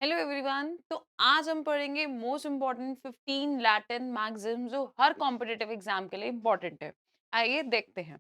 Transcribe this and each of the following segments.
Hello everyone. तो आज हम पढ़ेंगे मोस्ट इम्पॉर्टेंट 15 लैटिन मैक्सिम जो हर कॉम्पिटिटिव एग्जाम के लिए इम्पॉर्टेंट है। आइए देखते हैं।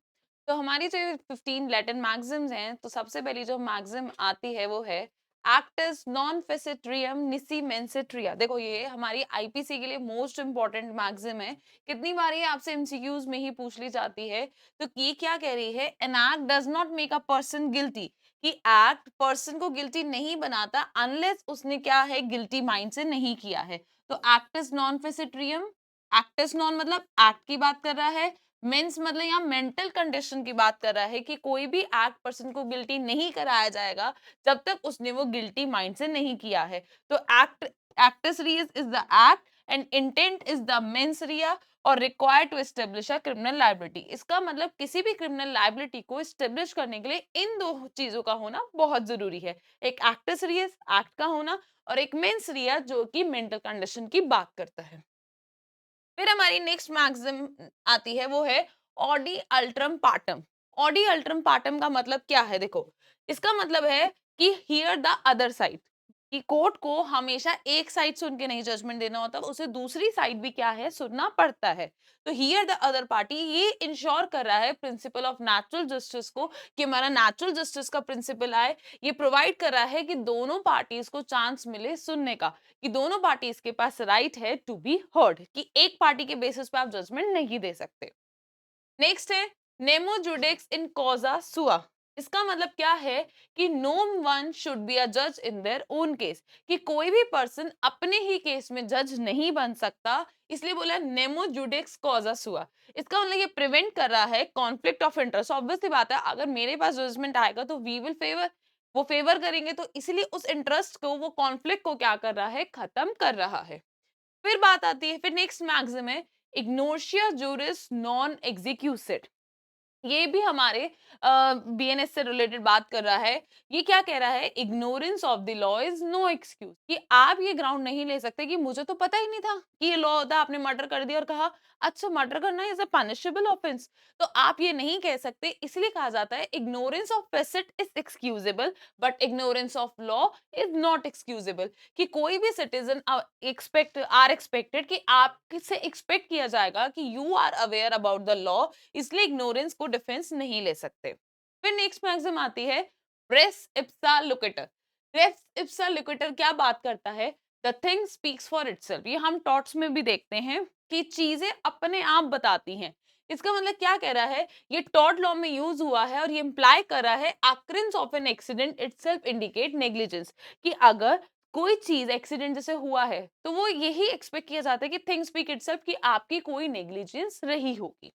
तो हमारी जो 15 लैटिन मैक्सिम्स हैं, तो सबसे पहली जो मैक्सिम आती है वो है एक्टिस नॉन फेसिट्रियम निसी मेंसिट्रिया। देखो ये हमारी आईपीसी के लिए मोस्ट इम्पॉर्टेंट मैक्सिम है। कितनी बार ये आपसे एमसीक्यूज में ही पूछ ली जाती है। तो ये क्या कह रही है? An act does not make a person guilty, कि एक्ट पर्सन को गिल्टी नहीं बनाता अनलेस उसने क्या है, गिल्टी माइंड से नहीं किया है। तो एक्टस नॉन फेसिट्रियम, एक्टस नॉन मतलब एक्ट की बात कर रहा है, मेंस मतलब यहाँ मेंटल कंडीशन की बात कर रहा है कि कोई भी एक्ट पर्सन को गिल्टी नहीं कराया जाएगा जब तक उसने वो गिल्टी माइंड से नहीं किया है। तो act actus reus is the act and intent is the mens rea और required to establish a criminal liability. इसका मतलब किसी भी क्रिमिनल लायबिलिटी को एस्टेब्लिश करने के लिए इन दो चीजों का होना बहुत जरूरी है। एक एक्टस रियस एक्ट का होना और एक मेंस रिया जो कि मेंटल कंडीशन की बात करता है। फिर हमारी नेक्स्ट मैक्सिम आती है वो है ऑडी अल्ट्रम पार्टम। ऑडी अल्ट्रम पार्टम का मतलब क्या है? देखो इसका मतलब है कि हियर द अदर साइड, कि कोर्ट को हमेशा एक साइड सुन के नहीं जजमेंट देना होता, उसे दूसरी साइड भी क्या है, सुनना पड़ता है। तो हियर द अदर पार्टी ये इंश्योर कर रहा है प्रिंसिपल ऑफ नेचुरल जस्टिस को, कि हमारा नेचुरल जस्टिस का प्रिंसिपल आए। ये प्रोवाइड कर रहा है कि दोनों पार्टीज को चांस मिले सुनने का, कि दोनों पार्टीज के पास राइट है टू बी हर्ड, कि एक पार्टी के बेसिस पे आप जजमेंट नहीं दे सकते। नेक्स्ट है नेमो जुडिक्स इन कॉजा सुआ। इसका मतलब क्या है कि no one should be a जज इन देयर ओन केस, कि कोई भी पर्सन अपने ही केस में जज नहीं बन सकता, इसलिए बोला नेमो जुडिक्स कॉजा सुआ। इसका मतलब ये प्रिवेंट कर रहा है कॉन्फ्लिक्ट ऑफ इंटरेस्ट। ऑब्वियसली बात है, अगर मेरे पास जजमेंट आएगा तो वी विल फेवर, वो फेवर करेंगे, तो इसलिए उस इंटरेस्ट को, वो कॉन्फ्लिक्ट को क्या कर रहा है, खत्म कर रहा है। फिर बात आती है, फिर नेक्स्ट मैक्सिम है इग्नोशिया जूरिस नॉन एग्जीक्यूटेड। ये भी हमारे बीएनएस से रिलेटेड बात कर रहा है। ये क्या कह रहा है? Ignorance of the law is no excuse, कि आप ये ग्राउंड नहीं ले सकते कि मुझे तो पता ही नहीं था कि ये लॉ होता है, आपने मर्डर कर दिया और कहा अच्छा मर्डर करना इज अ पनिशेबल ऑफेंस। तो आप ये नहीं कह सकते, इसलिए कहा जाता है ignorance of face it is excusable but ignorance of law is not excusable, कि कोई भी सिटीजन एक्सपेक्टेड, कि आपसे एक्सपेक्ट किया जाएगा कि you are aware about the law, इसलिए इग्नोरेंस को डिफेंस नहीं ले सकते। फिर नेक्स्ट मैक्सिम आती है res ipsa loquitur. Res ipsa loquitur क्या बात करता है? The thing speaks for itself. ये हम टॉट्स में भी देखते हैं कि चीजें अपने आप बताती हैं। इसका मतलब क्या कह रहा है? ये टॉट लॉ में यूज हुआ है और ये इंप्लाई कर रहा है occurrence of an accident itself indicate negligence, कि अगर कोई चीज एक्सीडेंट जैसे हुआ है तो वो यही एक्सपेक्ट किया जाता है कि थिंग स्पीक इटसेल्फ, कि आपकी कोई नेग्लिजेंस रही होगी।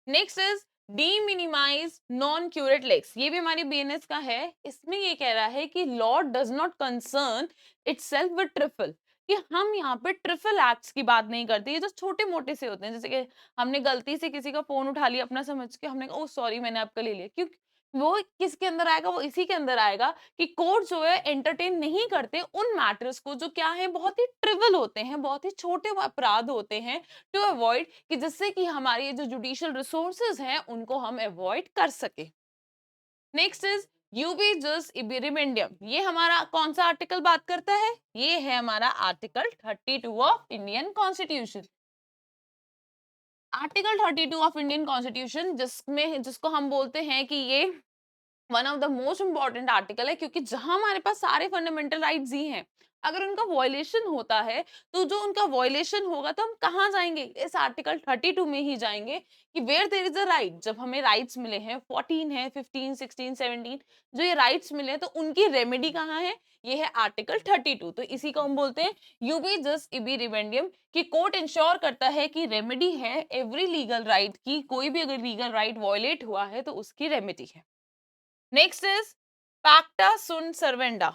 Next is de minimis non curat lex. ये भी हमारी बीएनएस का है। इसमें ये कह रहा है कि law does not concern itself with trifle, कि हम यहाँ पे ट्रिफल एक्ट्स की बात नहीं करते, ये जो छोटे मोटे से होते हैं, जैसे कि हमने गलती से किसी का फोन उठा लिया अपना समझ के, हमने कहा ओ सॉरी मैंने आपका ले लिया, क्योंकि वो किसके अंदर आएगा, वो इसी के अंदर आएगा कि कोर्ट जो है एंटरटेन नहीं करते उन मैटर्स को जो क्या है, बहुत ही ट्रिवियल होते हैं, बहुत ही छोटे अपराध होते हैं, टू अवॉइड, कि जिससे कि हमारी जो जुडिशियल रिसोर्सेज हैं उनको हम अवॉइड कर सके। नेक्स्ट इज यूबी जस इबिरिमेंडियम। ये हमारा कौन सा आर्टिकल बात करता है? ये है हमारा article 32 of Indian constitution. Article 32 of Indian constitution, जिसमें जिसको हम बोलते हैं कि ये one of the most important article है, क्योंकि जहां हमारे पास सारे फंडामेंटल राइट्स ही हैं, अगर उनका वॉयलेशन होता है तो जो उनका वॉयलेशन होगा तो हम कहाँ जाएंगे? इस आर्टिकल 32 में ही जाएंगे, कि where there is a right, जब हमें राइट्स मिले हैं 14 है, 15, 16, 17, जो ये राइट्स मिले हैं तो उनकी रेमेडी कहाँ है? ये है आर्टिकल 32। तो इसी को हम बोलते हैं यूबी जस इबी रिवेंडियम, कि कोर्ट इंश्योर करता है कि रेमेडी है एवरी लीगल राइट की, कोई भी अगर लीगल राइट वॉयलेट हुआ है तो उसकी रेमेडी है। नेक्स्ट इज पैक्टा सुन सर्वेंडा।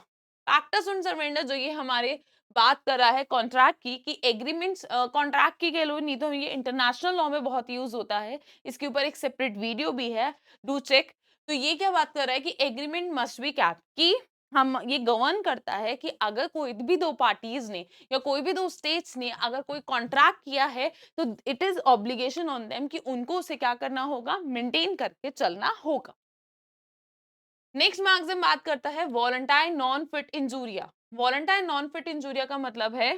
पैक्टा सुन सर्वेंडा जो ये हमारे बात कर रहा है कॉन्ट्रैक्ट की, कि एग्रीमेंट्स कॉन्ट्रैक्ट की कह लो, नहीं तो ये इंटरनेशनल लॉ में बहुत यूज होता है। इसके ऊपर एक सेपरेट वीडियो भी है, डू चेक। तो ये क्या बात कर रहा है कि एग्रीमेंट मस्ट बी कैप, कि हम ये गवर्न करता है कि अगर कोई भी दो पार्टीज ने या कोई भी दो स्टेट्स ने अगर कोई कॉन्ट्रैक्ट किया है तो it is obligation on them कि उनको उसे क्या करना होगा, मेंटेन करके चलना होगा। नेक्स्ट मैक्सिम बात करता है volenti non fit injuria. Volenti non fit injuria का मतलब है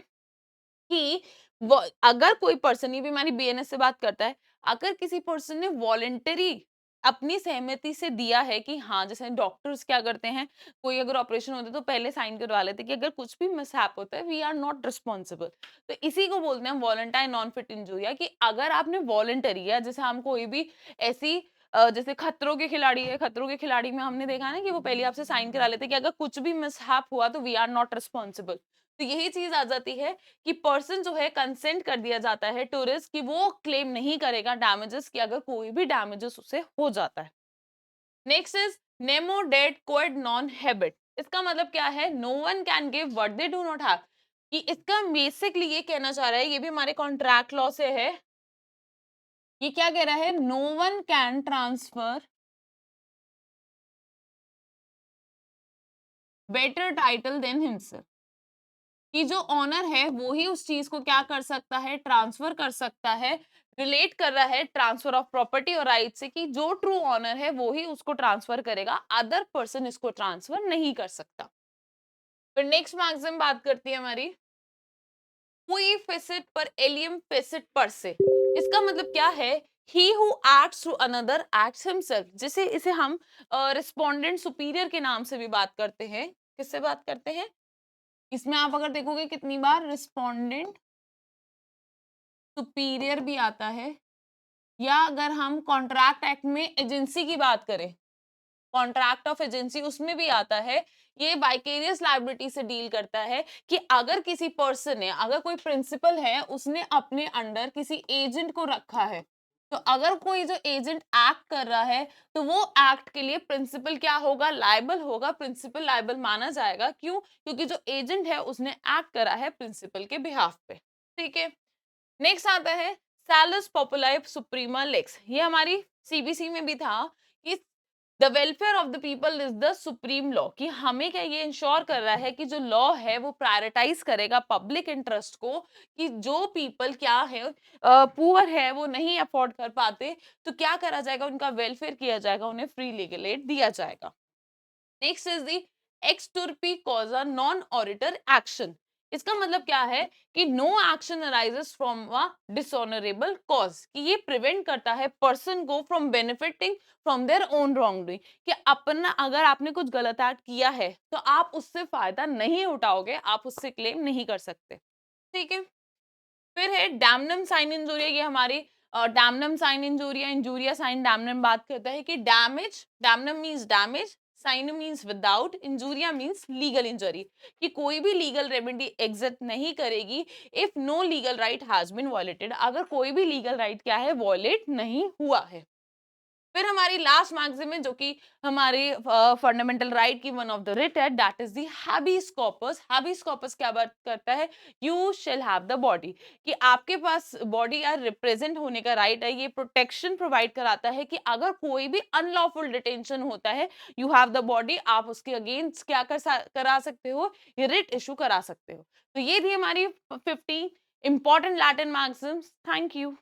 कि अगर कोई पर्सन, ये भी हमारी बीएनएस से बात करता है, अगर किसी पर्सन ने वॉलेंटरी अपनी सहमति से दिया है कि हाँ, जैसे डॉक्टर्स क्या करते हैं, कोई अगर ऑपरेशन होता है तो पहले साइन करवा लेते हैं कि अगर कुछ भी मिसहैप होता है वी आर नॉट रिस्पॉन्सिबल। तो इसी को बोलते हैं वॉलंटाइन नॉन फिट इंजूरिया, कि अगर आपने वॉलंटरी, या जैसे हम कोई भी ऐसी जैसे खतरों के खिलाड़ी है, खतरों के खिलाड़ी में हमने देखा है ना कि वो पहले आपसे साइन करा लेते हैं कि अगर कुछ भी मिसहैप हुआ तो वी आर नॉट रिस्पॉन्सिबल। तो यही चीज आ जाती है कि पर्सन जो है कंसेंट कर दिया जाता है टूरिस्ट कि वो क्लेम नहीं करेगा डैमेजेस की, अगर कोई भी डैमेजेस उसे हो जाता है। Next is nemo dat quod non habet. इसका मतलब क्या है? No one can give what they do not have. कि इसका बेसिकली ये कहना चाह रहा है, ये भी हमारे कॉन्ट्रैक्ट लॉ से है। ये क्या कह रहा है? No one can transfer better title than himself. कि जो ऑनर है वो ही उस चीज को क्या कर सकता है? ट्रांसफर कर सकता है। रिलेट कर रहा है ट्रांसफर ऑफ प्रॉपर्टी और राइट से, कि जो ट्रू ऑनर है वो ही उसको ट्रांसफर करेगा, अदर पर्सन इसको ट्रांसफर नहीं कर सकता। फिर नेक्स्ट मैक्सिम बात करती है हमारी हुई फेसिट पर एलियम फेसिट पर से। इसका मतलब क्या है? He who acts through another acts himself. जैसे इसे हम रिस्पोंडेंट सुपीरियर के नाम से भी बात करते हैं। किससे बात करते हैं? इसमें आप अगर देखोगे कितनी बार रिस्पोंडेंट सुपीरियर भी आता है, या अगर हम कॉन्ट्रैक्ट एक्ट में एजेंसी की बात करें, कॉन्ट्रैक्ट ऑफ एजेंसी, उसमें भी आता है। ये वाइकेरियस लायबिलिटी से डील करता है कि अगर किसी पर्सन ने, अगर कोई प्रिंसिपल है, उसने अपने अंडर किसी एजेंट को रखा है, तो अगर कोई जो एजेंट एक्ट कर रहा है तो वो एक्ट के लिए प्रिंसिपल क्या होगा? लायबल होगा। प्रिंसिपल लायबल माना जाएगा। क्यों? क्योंकि जो एजेंट है उसने एक्ट करा है प्रिंसिपल के बिहाफ पे। ठीक है। नेक्स्ट आता है सैलस पॉपुलाई सुप्रीमा लेक्स। ये हमारी सीबीसी में भी था कि the welfare of the people is the supreme law. कि हमें क्या ये इंश्योर कर रहा है कि जो लॉ है वो प्रायोरिटाइज करेगा पब्लिक इंटरेस्ट को, कि जो पीपल क्या है, पुअर है, वो नहीं अफोर्ड कर पाते, तो क्या करा जाएगा? उनका वेलफेयर किया जाएगा, उन्हें फ्री लीगल एड दिया जाएगा। Next is the ex turpi causa non oritur action. इसका मतलब क्या है? कि no action arises from a dishonourable cause. कि ये प्रिवेंट करता है पर्सन को from benefiting from their own wrong doing. कि अपना, अगर आपने कुछ गलत एक्ट किया है तो आप उससे फायदा नहीं उठाओगे, आप उससे क्लेम नहीं कर सकते। ठीक है। फिर है डैमनम साइन इंजूरिया। ये हमारी damnum sine injuria, injuria sine damnum बात करता है कि damage, damnum means damage, sine means without, injuria means legal injury. कि कोई भी लीगल रेमेडी एग्जिस्ट नहीं करेगी if no legal right has been violated. अगर कोई भी लीगल राइट क्या है? वायलेट नहीं हुआ है। फिर हमारी लास्ट मैक्सिम है, जो कि हमारी फंडामेंटल राइट की वन ऑफ द रिट है, that is the habeas corpus. Habeas corpus क्या बात करता है? You shall have the body. कि आपके पास बॉडी या रिप्रेजेंट होने का राइट है। ये प्रोटेक्शन प्रोवाइड कराता है कि अगर कोई भी अनलॉफुल डिटेंशन होता है, यू हैव द बॉडी, आप उसके अगेंस्ट क्या करा सकते हो? रिट इशू करा सकते हो। तो ये थी हमारी 15 important Latin Maxim's. Thank you.